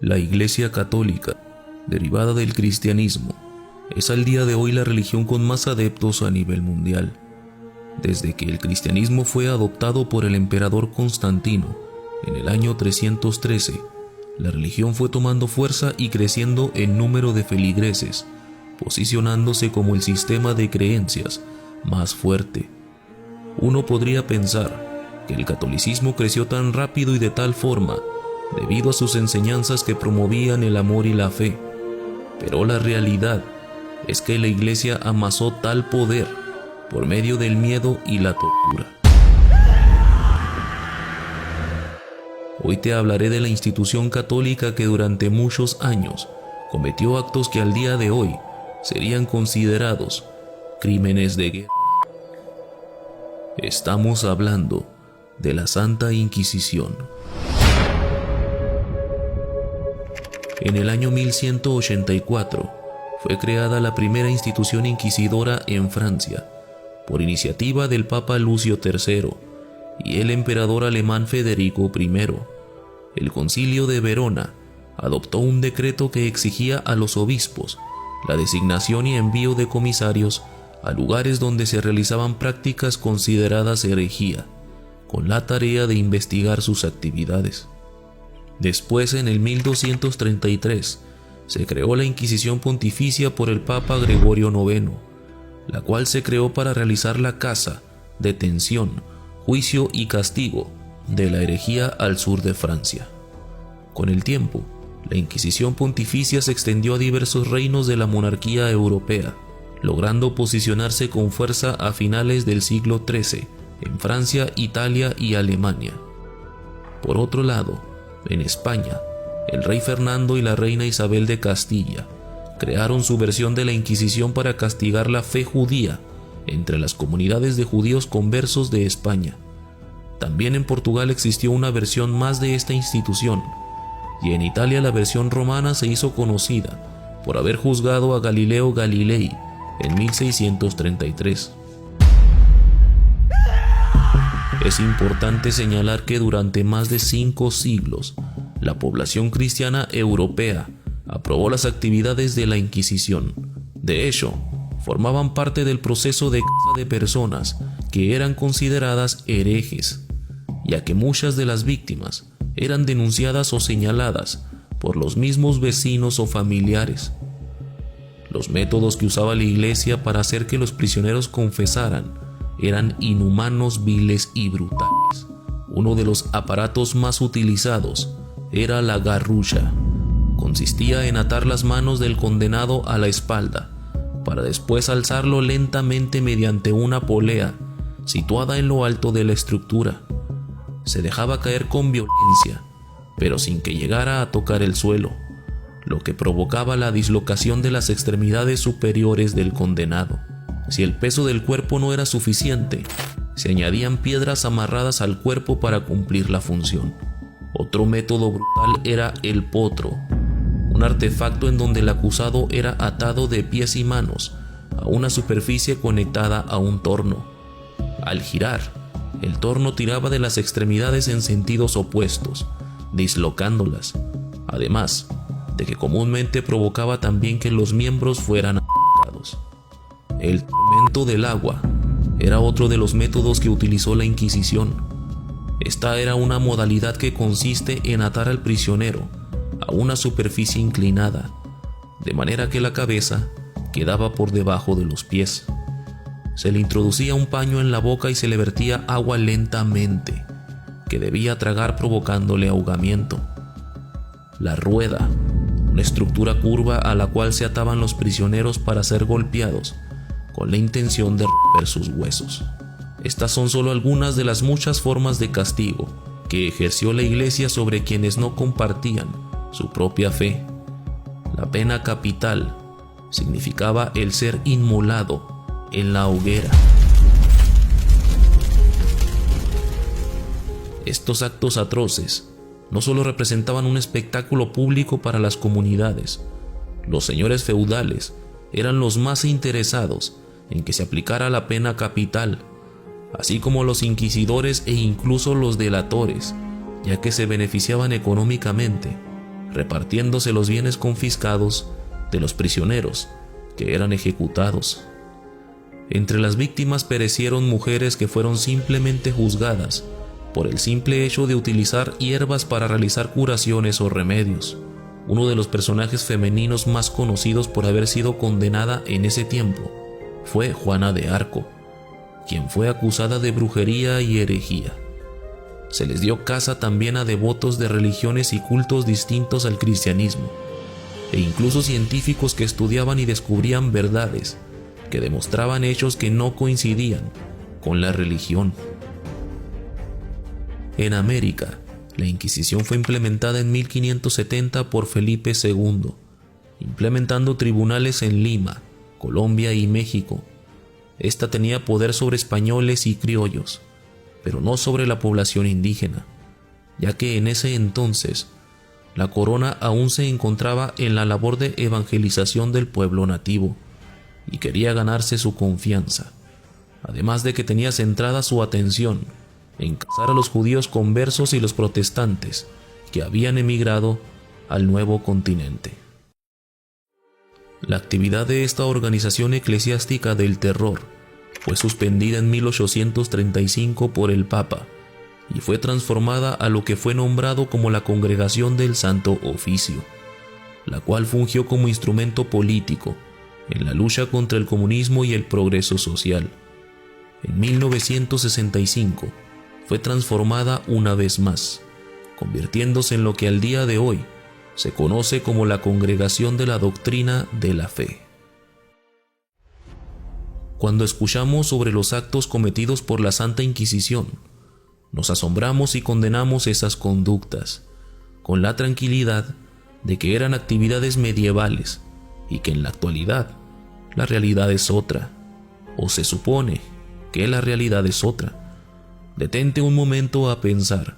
La Iglesia Católica, derivada del cristianismo, es al día de hoy la religión con más adeptos a nivel mundial. Desde que el cristianismo fue adoptado por el emperador Constantino en el año 313, la religión fue tomando fuerza y creciendo en número de feligreses, posicionándose como el sistema de creencias más fuerte. Uno podría pensar que el catolicismo creció tan rápido y de tal forma debido a sus enseñanzas que promovían el amor y la fe, pero la realidad es que la Iglesia amasó tal poder por medio del miedo y la tortura. Hoy te hablaré de la institución católica que durante muchos años cometió actos que al día de hoy serían considerados crímenes de guerra. Estamos hablando de la Santa Inquisición. En el año 1184 fue creada la primera institución inquisidora en Francia, por iniciativa del Papa Lucio III y el emperador alemán Federico I. El Concilio de Verona adoptó un decreto que exigía a los obispos la designación y envío de comisarios a lugares donde se realizaban prácticas consideradas herejía, con la tarea de investigar sus actividades. Después, en el 1233, se creó la Inquisición Pontificia por el Papa Gregorio IX, la cual se creó para realizar la caza, detención, juicio y castigo de la herejía al sur de Francia. Con el tiempo, la Inquisición Pontificia se extendió a diversos reinos de la monarquía europea, logrando posicionarse con fuerza a finales del siglo XIII en Francia, Italia y Alemania. Por otro lado, en España, el rey Fernando y la reina Isabel de Castilla crearon su versión de la Inquisición para castigar la fe judía entre las comunidades de judíos conversos de España. También en Portugal existió una versión más de esta institución, y en Italia la versión romana se hizo conocida por haber juzgado a Galileo Galilei en 1633. Es importante señalar que durante más de 5 siglos, la población cristiana europea aprobó las actividades de la Inquisición. De hecho, formaban parte del proceso de caza de personas que eran consideradas herejes, ya que muchas de las víctimas eran denunciadas o señaladas por los mismos vecinos o familiares. Los métodos que usaba la Iglesia para hacer que los prisioneros confesaran eran inhumanos, viles y brutales. Uno de los aparatos más utilizados era la garrucha. Consistía en atar las manos del condenado a la espalda, para después alzarlo lentamente mediante una polea situada en lo alto de la estructura. Se dejaba caer con violencia, pero sin que llegara a tocar el suelo, lo que provocaba la dislocación de las extremidades superiores del condenado. Si el peso del cuerpo no era suficiente, se añadían piedras amarradas al cuerpo para cumplir la función. Otro método brutal era el potro, un artefacto en donde el acusado era atado de pies y manos a una superficie conectada a un torno. Al girar, el torno tiraba de las extremidades en sentidos opuestos, dislocándolas, además de que comúnmente provocaba también que los miembros fueran arrancados. El tormento del agua era otro de los métodos que utilizó la Inquisición. Esta era una modalidad que consiste en atar al prisionero a una superficie inclinada, de manera que la cabeza quedaba por debajo de los pies. Se le introducía un paño en la boca y se le vertía agua lentamente, que debía tragar provocándole ahogamiento. La rueda, una estructura curva a la cual se ataban los prisioneros para ser golpeados, con la intención de romper sus huesos. Estas son solo algunas de las muchas formas de castigo que ejerció la Iglesia sobre quienes no compartían su propia fe. La pena capital significaba el ser inmolado en la hoguera. Estos actos atroces no solo representaban un espectáculo público para las comunidades. Los señores feudales eran los más interesados en que se aplicara la pena capital, así como los inquisidores e incluso los delatores, ya que se beneficiaban económicamente repartiéndose los bienes confiscados de los prisioneros que eran ejecutados. Entre las víctimas perecieron mujeres que fueron simplemente juzgadas por el simple hecho de utilizar hierbas para realizar curaciones o remedios. Uno de los personajes femeninos más conocidos por haber sido condenada en ese tiempo fue Juana de Arco, quien fue acusada de brujería y herejía. Se les dio caza también a devotos de religiones y cultos distintos al cristianismo, e incluso científicos que estudiaban y descubrían verdades que demostraban hechos que no coincidían con la religión. En América, la Inquisición fue implementada en 1570 por Felipe II, implementando tribunales en Lima, Colombia y México. Esta tenía poder sobre españoles y criollos, pero no sobre la población indígena, ya que en ese entonces la corona aún se encontraba en la labor de evangelización del pueblo nativo y quería ganarse su confianza, además de que tenía centrada su atención en cazar a los judíos conversos y los protestantes que habían emigrado al nuevo continente. La actividad de esta organización eclesiástica del terror fue suspendida en 1835 por el Papa y fue transformada a lo que fue nombrado como la Congregación del Santo Oficio, la cual fungió como instrumento político en la lucha contra el comunismo y el progreso social. En 1965 fue transformada una vez más, convirtiéndose en lo que al día de hoy se conoce como la Congregación de la Doctrina de la Fe. Cuando escuchamos sobre los actos cometidos por la Santa Inquisición, nos asombramos y condenamos esas conductas, con la tranquilidad de que eran actividades medievales y que en la actualidad la realidad es otra, o se supone que la realidad es otra. Detente un momento a pensar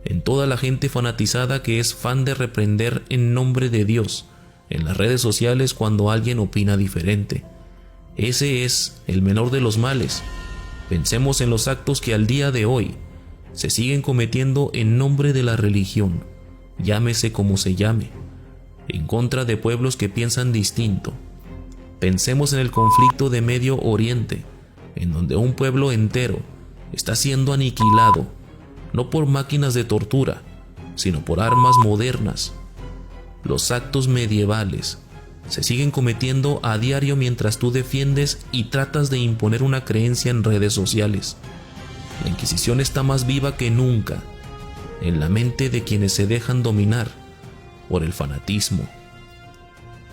en toda la gente fanatizada que es fan de reprender en nombre de Dios en las redes sociales cuando alguien opina diferente. Ese es el menor de los males. Pensemos en los actos que al día de hoy se siguen cometiendo en nombre de la religión, llámese como se llame, en contra de pueblos que piensan distinto. Pensemos en el conflicto de Medio Oriente, en donde un pueblo entero está siendo aniquilado, no por máquinas de tortura, sino por armas modernas. Los actos medievales se siguen cometiendo a diario mientras tú defiendes y tratas de imponer una creencia en redes sociales. La Inquisición está más viva que nunca en la mente de quienes se dejan dominar por el fanatismo.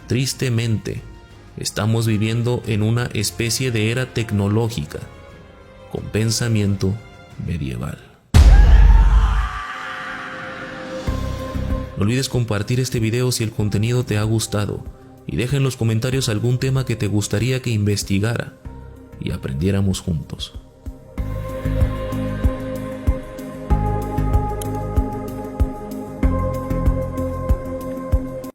Tristemente, estamos viviendo en una especie de era tecnológica con pensamiento medieval. No olvides compartir este video si el contenido te ha gustado y deja en los comentarios algún tema que te gustaría que investigara y aprendiéramos juntos.